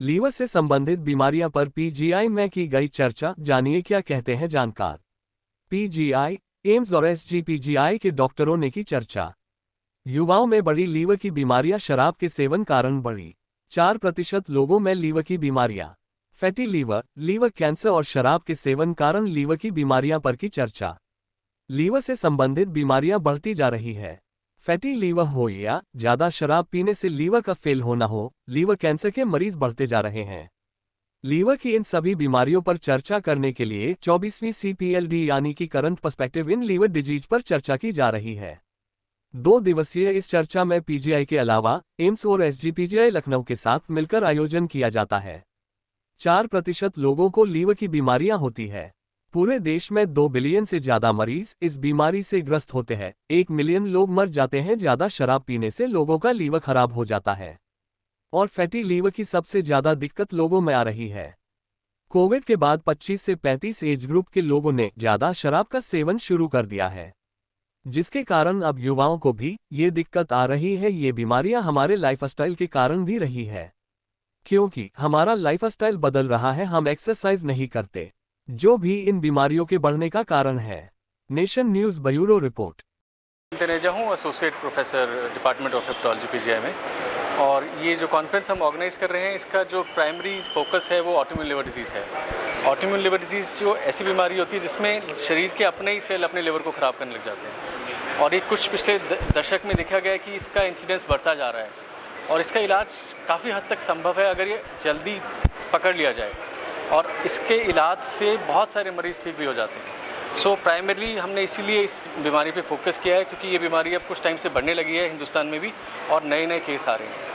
Liver से संबंधित बीमारियां पर पीजीआई में की गई चर्चा, जानिए क्या कहते हैं जानकार। पीजीआई, एम्स और एसजीपीजीआई के डॉक्टरों ने की चर्चा। युवाओं में बढ़ी लीवर की बीमारियां, शराब के सेवन कारण बढ़ी। 4% लोगों में लीवर की बीमारियां। फैटी लीवर, लीवर कैंसर और शराब के सेवन कारण लीवर की बीमारियां पर की चर्चा। लीवर से संबंधित बीमारियां बढ़ती जा रही है। फैटी लीवर हो या ज्यादा शराब पीने से लीवर का फेल होना हो, लीवर कैंसर के मरीज बढ़ते जा रहे हैं। लीवर की इन सभी बीमारियों पर चर्चा करने के लिए 24वीं CPLD यानी कि current perspective in liver disease पर चर्चा की जा रही है। 2 दिवसीय इस चर्चा में पीजीआई के अलावा एम्स और एसजीपीजीआई लखनऊ के साथ मिलकर आयोजन किया जाता है। 4% लोगों को लीवर की बीमारियां होती है। पूरे देश में 2 बिलियन से ज्यादा मरीज इस बीमारी से ग्रस्त होते हैं। 1 मिलियन लोग मर जाते हैं। ज्यादा शराब पीने से लोगों का लीवर खराब हो जाता है और फैटी लीवर की सबसे ज्यादा दिक्कत लोगों में आ रही है। कोविड के बाद 25 से 35 एज ग्रुप के लोगों ने ज्यादा शराब का सेवन शुरू कर दिया है, जिसके कारण अब युवाओं को भी ये दिक्कत आ रही है। ये बीमारियां हमारे लाइफस्टाइल के कारण भी रही है, क्योंकि हमारा लाइफस्टाइल बदल रहा है। हम एक्सरसाइज नहीं करते, जो भी इन बीमारियों के बढ़ने का कारण है। Nation news bureau report. Taneja हूँ, associate professor department of hepatology PGI में। और ये जो कॉन्फ्रेंस हम ऑर्गेनाइज कर रहे हैं, इसका जो प्राइमरी फोकस है वो ऑटोइम्यून लिवर डिजीज़ है। ऑटोइम्यून लिवर डिजीज़ जो ऐसी बीमारी होती है जिसमें शरीर के अपने ही सेल अपने लिवर को ख़राब करने लग जाते हैं। और ये कुछ पिछले दशक में देखा गया है कि इसका इंसिडेंस बढ़ता जा रहा है और इसका इलाज काफ़ी हद तक संभव है अगर ये जल्दी पकड़ लिया जाए, और इसके इलाज से बहुत सारे मरीज़ ठीक भी हो जाते हैं। सो प्राइमरली हमने इसीलिए इस बीमारी पे फोकस किया है, क्योंकि ये बीमारी अब कुछ टाइम से बढ़ने लगी है हिंदुस्तान में भी, और नए नए केस आ रहे हैं।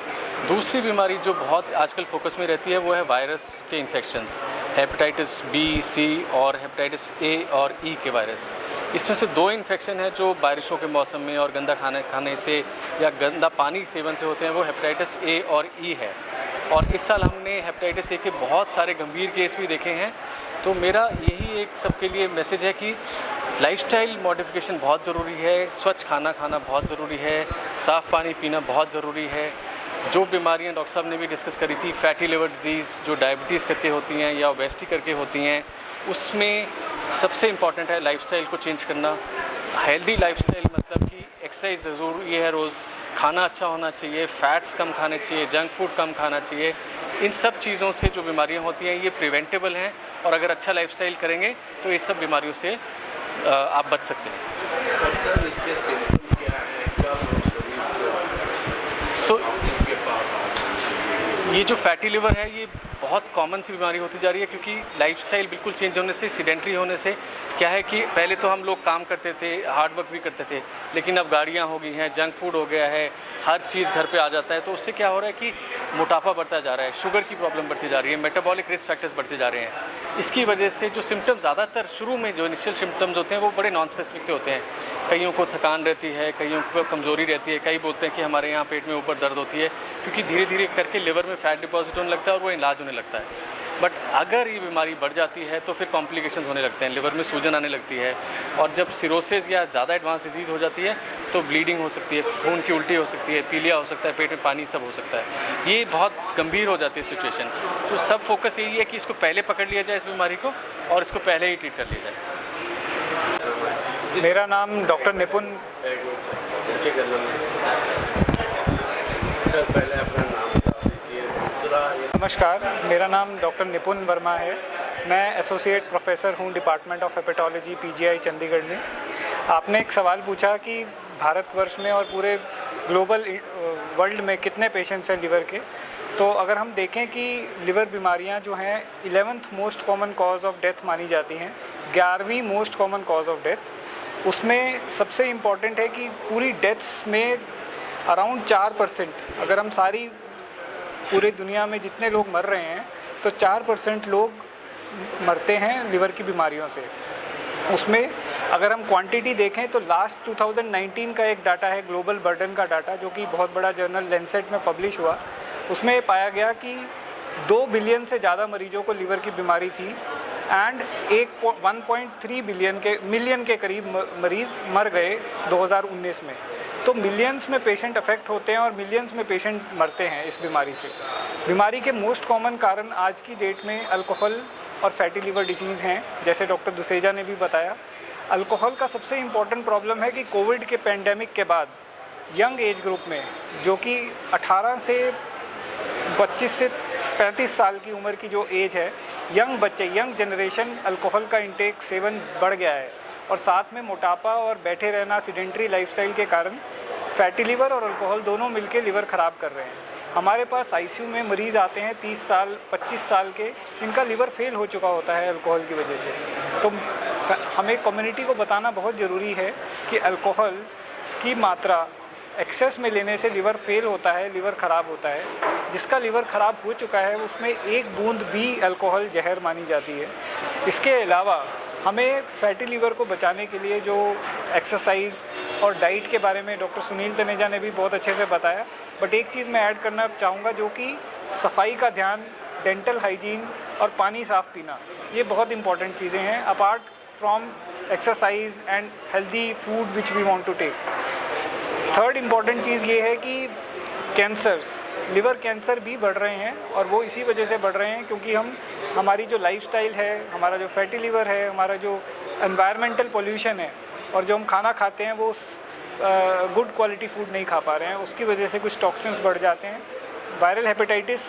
दूसरी बीमारी जो बहुत आजकल फोकस में रहती है वो है वायरस के इन्फेक्शंस, हेपेटाइटिस बी, सी और हेपेटाइटिस ए और ई के वायरस। इसमें से 2 इन्फेक्शन हैं जो बारिशों के मौसम में और गंदा खाने से या गंदा पानी सेवन से होते हैं, वो हेपेटाइटिस ए और ई है। और इस साल हमने हेपेटाइटिस ए के बहुत सारे गंभीर केस भी देखे हैं। तो मेरा यही एक सबके लिए मैसेज है कि लाइफस्टाइल मॉडिफिकेशन बहुत ज़रूरी है, स्वच्छ खाना खाना बहुत ज़रूरी है, साफ़ पानी पीना बहुत ज़रूरी है। जो बीमारियां डॉक्टर साहब ने भी डिस्कस करी थी, फैटी लिवर डिजीज़ जो डायबिटीज़ करके होती हैं या ओबेसिटी करके होती हैं, उसमें सबसे इम्पॉर्टेंट है लाइफस्टाइल को चेंज करना। हेल्दी लाइफस्टाइल मतलब कि एक्सरसाइज ज़रूरी है, रोज़ खाना अच्छा होना चाहिए, फ़ैट्स कम खाने चाहिए, जंक फूड कम खाना चाहिए। इन सब चीज़ों से जो बीमारियां होती हैं ये प्रिवेंटेबल हैं, और अगर अच्छा लाइफस्टाइल करेंगे तो ये सब बीमारियों से आप बच सकते हैं। सर, इसके सिम्टम क्या है, कब सो ये जो फैटी लिवर है ये बहुत कॉमन सी बीमारी होती जा रही है, क्योंकि लाइफस्टाइल बिल्कुल चेंज होने से, सीडेंट्री होने से क्या है कि पहले तो हम लोग काम करते थे, हार्ड वर्क भी करते थे, लेकिन अब गाड़ियाँ हो गई हैं, जंक फूड हो गया है, हर चीज़ घर पे आ जाता है। तो उससे क्या हो रहा है कि मोटापा बढ़ता जा रहा है, शुगर की प्रॉब्लम बढ़ती जा रही है, मेटाबॉलिक रिस्क फैक्टर्स बढ़ते जा रहे हैं। इसकी वजह से जो सिम्टम्स ज़्यादातर शुरू में जो इनिशियल सिम्टम्स होते हैं वो बड़े नॉन स्पेसिफिक से होते हैं। कईयों को थकान रहती है, कईयों को कमज़ोरी रहती है, कई बोलते हैं कि हमारे यहाँ पेट में ऊपर दर्द होती है, क्योंकि धीरे धीरे करके लिवर में फ़ैट डिपॉजिट होने लगता है और वो इलाज होने लगता है। बट अगर ये बीमारी बढ़ जाती है तो फिर कॉम्प्लिकेशंस होने लगते हैं, लिवर में सूजन आने लगती है, और जब सिरोसिस या ज़्यादा एडवांस डिजीज़ हो जाती है तो ब्लीडिंग हो सकती है, खून की उल्टी हो सकती है, पीलिया हो सकता है, पेट में पानी सब हो सकता है। ये बहुत गंभीर हो जाती है सिचुएशन। तो सब फोकस यही है कि इसको पहले पकड़ लिया जाए, इस बीमारी को, और इसको पहले ही ट्रीट कर लिया जाए। मेरा नाम डॉक्टर निपुण। सर, पहले अपना नाम बता दीजिए। दूसरा, नमस्कार, मेरा नाम डॉक्टर निपुण वर्मा है। मैं एसोसिएट प्रोफेसर हूँ department of hepatology PGI Chandigarh में। आपने एक सवाल पूछा कि भारतवर्ष में और पूरे ग्लोबल वर्ल्ड में कितने पेशेंट्स हैं लिवर के। तो अगर हम देखें कि लिवर बीमारियां जो हैं 11th most common cause of death मानी जाती हैं, 11वीं most common cause of death. उसमें सबसे इम्पॉर्टेंट है कि पूरी डेथ्स में अराउंड 4%, अगर हम सारी पूरी दुनिया में जितने लोग मर रहे हैं तो 4% लोग मरते हैं लिवर की बीमारियों से। उसमें अगर हम क्वांटिटी देखें तो लास्ट 2019 का एक डाटा है, ग्लोबल बर्डन का डाटा, जो कि बहुत बड़ा जर्नल लैंसेट में पब्लिश हुआ। उसमें पाया गया कि 2 बिलियन से ज़्यादा मरीजों को लिवर की बीमारी थी एंड 1.3 मिलियन के करीब मरीज़ मर गए 2019 में। तो मिलियंस में पेशेंट अफेक्ट होते हैं और मिलियंस में पेशेंट मरते हैं इस बीमारी से। बीमारी के मोस्ट कॉमन कारण आज की डेट में अल्कोहल और फैटी लिवर डिसीज़ हैं, जैसे डॉक्टर दुसेजा ने भी बताया। अल्कोहल का सबसे इम्पॉर्टेंट प्रॉब्लम है कि कोविड के पैंडेमिक के बाद यंग एज ग्रुप में, जो कि 18 से 25 से 35 साल की उम्र की जो एज है, यंग बच्चे, यंग जनरेशन, अल्कोहल का इंटेक सेवन बढ़ गया है और साथ में मोटापा और बैठे रहना, सीडेंटरी लाइफस्टाइल के कारण फैटी लिवर और अल्कोहल दोनों मिलकर लिवर ख़राब कर रहे हैं। हमारे पास आईसीयू में मरीज़ आते हैं 30 साल 25 साल के, जिनका लिवर फेल हो चुका होता है अल्कोहल की वजह से। तो हमें कम्युनिटी को बताना बहुत ज़रूरी है कि अल्कोहल की मात्रा एक्सेस में लेने से लिवर फेल होता है, लिवर ख़राब होता है। जिसका लिवर ख़राब हो चुका है उसमें एक बूंद भी अल्कोहल जहर मानी जाती है। इसके अलावा हमें फैटी लिवर को बचाने के लिए जो एक्सरसाइज और डाइट के बारे में डॉक्टर सुनील तनेजा ने भी बहुत अच्छे से बताया, बट एक चीज़ मैं ऐड करना चाहूँगा, जो कि सफाई का ध्यान, डेंटल हाइजीन और पानी साफ़ पीना, ये बहुत इंपॉर्टेंट चीज़ें हैं apart from exercise and healthy food which we want to take. Third important चीज़ ये है कि कैंसर्स, लिवर कैंसर भी बढ़ रहे हैं और वो इसी वजह से बढ़ रहे हैं क्योंकि हमारी जो लाइफस्टाइल है, हमारा जो फैटी लिवर है, हमारा जो एनवायरमेंटल पोल्यूशन है और जो हम खाना खाते हैं वो गुड क्वालिटी फूड नहीं खा पा रहे हैं, उसकी वजह से कुछ टॉक्सिन्स बढ़ जाते हैं। वायरल हेपेटाइटिस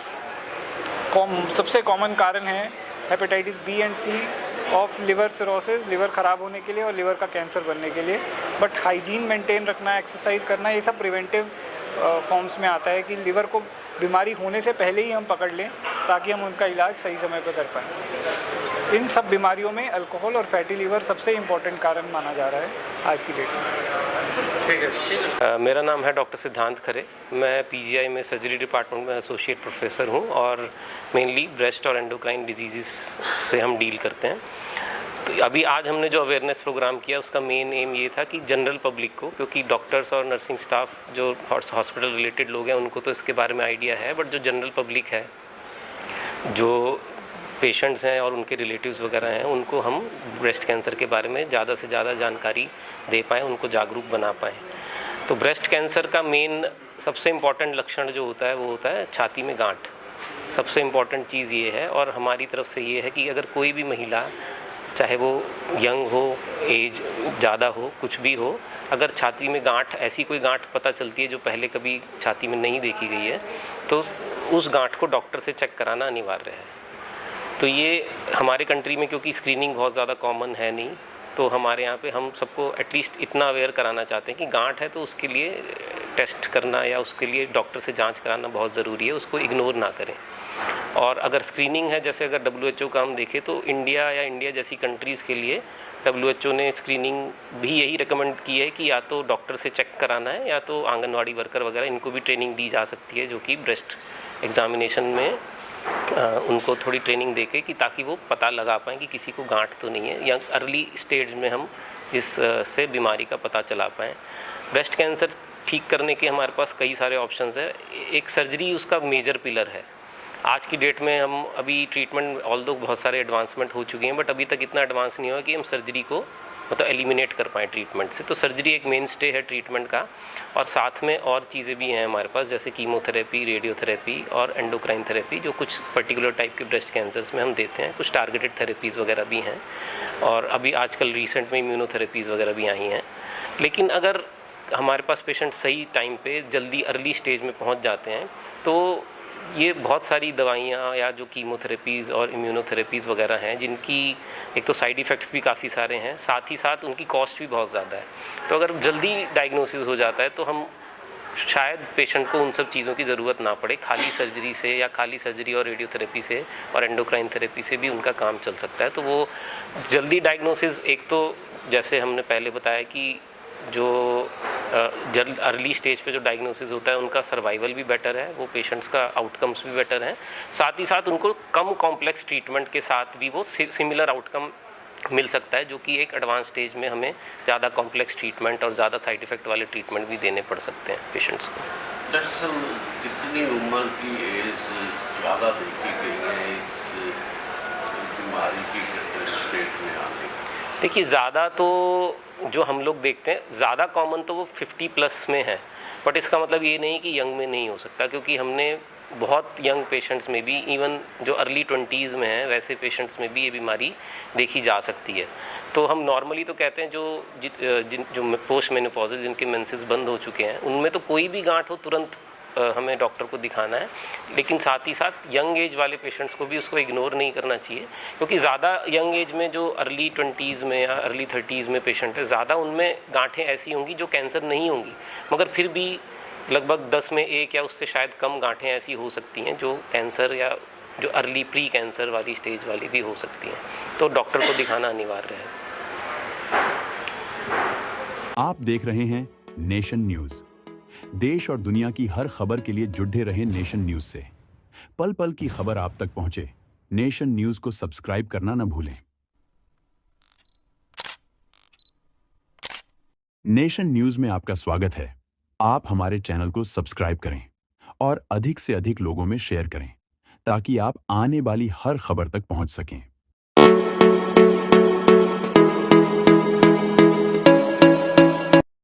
सबसे कॉमन कारण है, hepatitis B and C of liver cirrhosis, liver ख़राब होने के लिए और लिवर का कैंसर बनने के लिए। बट हाइजीन मेंटेन रखना, एक्सरसाइज करना, ये सब प्रिवेंटिव फॉर्म्स में आता है कि लिवर को बीमारी होने से पहले ही हम पकड़ लें ताकि हम उनका इलाज सही समय पर कर पाएँ। इन सब बीमारियों में अल्कोहल और फैटी लिवर सबसे इम्पोर्टेंट कारण माना जा रहा है आज की डेट में। मेरा नाम है डॉक्टर सिद्धांत खरे। मैं पीजीआई में सर्जरी डिपार्टमेंट में एसोसिएट प्रोफेसर हूँ और मेनली ब्रेस्ट और एंडोक्राइन डिजीज़ से हम डील करते हैं। तो अभी आज हमने जो अवेयरनेस प्रोग्राम किया उसका मेन एम ये था कि जनरल पब्लिक को, क्योंकि डॉक्टर्स और नर्सिंग स्टाफ जो हॉस्पिटल रिलेटेड लोग हैं उनको तो इसके बारे में आइडिया है, बट जो जनरल पब्लिक है, जो पेशेंट्स हैं और उनके रिलेटिव्स वगैरह हैं, उनको हम ब्रेस्ट कैंसर के बारे में ज़्यादा से ज़्यादा जानकारी दे पाएँ, उनको जागरूक बना पाएँ। तो ब्रेस्ट कैंसर का मेन सबसे इम्पॉर्टेंट लक्षण जो होता है वो होता है छाती में गांठ। सबसे इम्पॉर्टेंट चीज़ ये है और हमारी तरफ से ये है कि अगर कोई भी महिला, चाहे वो यंग हो, एज ज़्यादा हो, कुछ भी हो, अगर छाती में गांठ, ऐसी कोई गांठ पता चलती है जो पहले कभी छाती में नहीं देखी गई है, तो उस गांठ को डॉक्टर से चेक कराना अनिवार्य है। तो ये हमारे कंट्री में क्योंकि स्क्रीनिंग बहुत ज़्यादा कॉमन है नहीं, तो हमारे यहाँ पे हम सबको एटलीस्ट इतना अवेयर कराना चाहते हैं कि गांठ है तो उसके लिए टेस्ट करना या उसके लिए डॉक्टर से जांच कराना बहुत ज़रूरी है, उसको इग्नोर ना करें। और अगर स्क्रीनिंग है, जैसे अगर WHO का हम देखें तो इंडिया जैसी कंट्रीज़ के लिए WHO ने स्क्रीनिंग भी यही रिकमेंड की है कि या तो डॉक्टर से चेक कराना है या तो आंगनवाड़ी वर्कर वगैरह, इनको भी ट्रेनिंग दी जा सकती है, जो कि ब्रेस्ट एग्जामिनेशन में उनको थोड़ी ट्रेनिंग देके कि ताकि वो पता लगा पाएँ कि किसी को गांठ तो नहीं है, या अर्ली स्टेज में हम जिससे बीमारी का पता चला पाएँ। ब्रेस्ट कैंसर ठीक करने के हमारे पास कई सारे ऑप्शंस है। एक सर्जरी उसका मेजर पिलर है। आज की डेट में हम अभी ट्रीटमेंट, ऑल्दो बहुत सारे एडवांसमेंट हो चुके हैं, बट अभी तक इतना एडवांस नहीं हुआ कि हम सर्जरी को मतलब एलिमिनेट कर पाएँ ट्रीटमेंट से। तो सर्जरी एक मेन स्टे है ट्रीटमेंट का, और साथ में और चीज़ें भी हैं हमारे पास, जैसे कीमोथेरेपी, रेडियोथेरेपी और एंडोक्राइन थेरेपी, जो कुछ पर्टिकुलर टाइप के ब्रेस्ट कैंसर्स में हम देते हैं। कुछ टारगेटेड थेरेपीज़ वगैरह भी हैं, और अभी आजकल रिसेंट में इम्यूनोथेरेपीज़ वगैरह भी आई हैं। लेकिन अगर हमारे पास पेशेंट सही टाइम पे जल्दी अर्ली स्टेज में पहुंच जाते हैं तो ये बहुत सारी दवाइयाँ या जो कीमोथेरेपीज़ और इम्यूनोथेरेपीज़ वगैरह हैं, जिनकी एक तो साइड इफ़ेक्ट्स भी काफ़ी सारे हैं, साथ ही साथ उनकी कॉस्ट भी बहुत ज़्यादा है। तो अगर जल्दी डायग्नोसिस हो जाता है तो हम शायद पेशेंट को उन सब चीज़ों की ज़रूरत ना पड़े, खाली सर्जरी से या खाली सर्जरी और रेडियोथेरेपी से और एंडोक्राइन थेरेपी से भी उनका काम चल सकता है। तो वो जल्दी डायग्नोसिस, एक तो जैसे हमने पहले बताया कि जो जल्द अर्ली स्टेज पे जो डायग्नोसिस होता है उनका सर्वाइवल भी बेटर है, वो पेशेंट्स का आउटकम्स भी बेटर हैं, साथ ही साथ उनको कम कॉम्प्लेक्स ट्रीटमेंट के साथ भी वो सिमिलर आउटकम मिल सकता है, जो कि एक एडवांस स्टेज में हमें ज़्यादा कॉम्प्लेक्स ट्रीटमेंट और ज़्यादा साइड इफ़ेक्ट वाले ट्रीटमेंट भी देने पड़ सकते हैं पेशेंट्स को। दरअसल कितनी उम्र की एज ज़्यादा देखी गई है इस बीमारी की चपेट में आने? देखिए, ज़्यादा तो जो हम लोग देखते हैं ज़्यादा कॉमन तो वो 50 प्लस में है, बट इसका मतलब ये नहीं कि यंग में नहीं हो सकता, क्योंकि हमने बहुत यंग पेशेंट्स में भी, इवन जो अर्ली 20s में हैं वैसे पेशेंट्स में भी ये बीमारी देखी जा सकती है। तो हम नॉर्मली तो कहते हैं जो पोस्ट मेनोपॉजल जिनके मेंसेस बंद हो चुके हैं उनमें तो कोई भी गांठ हो तुरंत हमें डॉक्टर को दिखाना है, लेकिन साथ ही साथ यंग एज वाले पेशेंट्स को भी उसको इग्नोर नहीं करना चाहिए, क्योंकि ज़्यादा यंग एज में जो अर्ली 20s में या अर्ली 30s में पेशेंट है, ज़्यादा उनमें गांठें ऐसी होंगी जो कैंसर नहीं होंगी, मगर फिर भी लगभग 10 में 1 या उससे शायद कम गांठें ऐसी हो सकती हैं जो कैंसर या जो अर्ली प्री कैंसर वाली स्टेज वाली भी हो सकती हैं। तो डॉक्टर को दिखाना अनिवार्य है। आप देख रहे हैं नेशन न्यूज। देश और दुनिया की हर खबर के लिए जुड़े रहे नेशन न्यूज से। पल पल की खबर आप तक पहुंचे, नेशन न्यूज को सब्सक्राइब करना न भूलें। नेशन न्यूज में आपका स्वागत है। आप हमारे चैनल को सब्सक्राइब करें और अधिक से अधिक लोगों में शेयर करें, ताकि आप आने वाली हर खबर तक पहुंच सकें।